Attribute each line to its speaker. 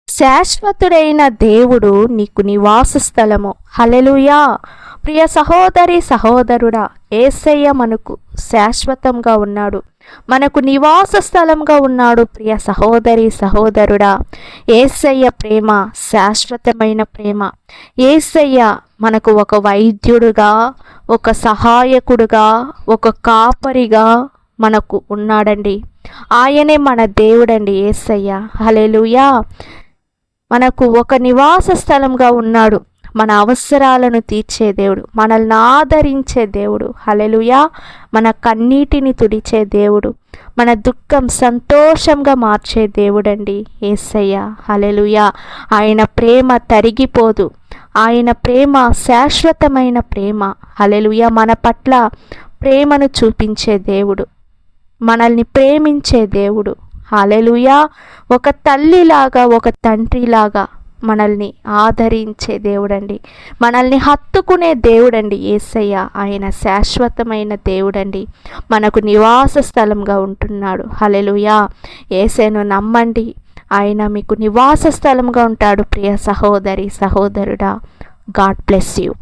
Speaker 1: శాశ్వతుడైన దేవుడు నీకు నివాస స్థలము. హల్లెలూయా. ప్రియ సహోదరి సహోదరుడా, యేసయ్య మనకు శాశ్వతంగా ఉన్నాడు, మనకు నివాస స్థలంగా ఉన్నాడు. ప్రియ సహోదరి సహోదరుడా, యేసయ్య ప్రేమ శాశ్వతమైన ప్రేమ. యేసయ్య మనకు ఒక వైద్యుడుగా, ఒక సహాయకుడుగా, ఒక కాపరిగా మనకు ఉన్నాడండి. ఆయనే మన దేవుడండి యేసయ్య. హల్లెలూయా. మనకు ఒక నివాస స్థలంగా ఉన్నాడు. మన అవసరాలను తీర్చే దేవుడు, మనల్ని ఆదరించే దేవుడు. హల్లెలూయా. మన కన్నీటిని తుడిచే దేవుడు, మన దుఃఖం సంతోషంగా మార్చే దేవుడండి యేసయ్య. హల్లెలూయా. ఆయన ప్రేమ తరిగిపోదు, ఆయన ప్రేమ శాశ్వతమైన ప్రేమ. హల్లెలూయా. మన పట్ల ప్రేమను చూపించే దేవుడు, మనల్ని ప్రేమించే దేవుడు. హల్లెలూయా. ఒక తల్లిలాగా, ఒక తండ్రిలాగా మనల్ని ఆదరించే దేవుడండి, మనల్ని హత్తుకునే దేవుడండి యేసయ్య. ఆయన శాశ్వతమైన దేవుడండి, మనకు నివాస స్థలంగా ఉంటున్నాడు. హల్లెలూయా. యేసయ్యను నమ్మండి, ఆయన మీకు నివాస స్థలంగా ఉంటాడు. ప్రియ సహోదరి సహోదరుడా, గాడ్ బ్లెస్ యూ.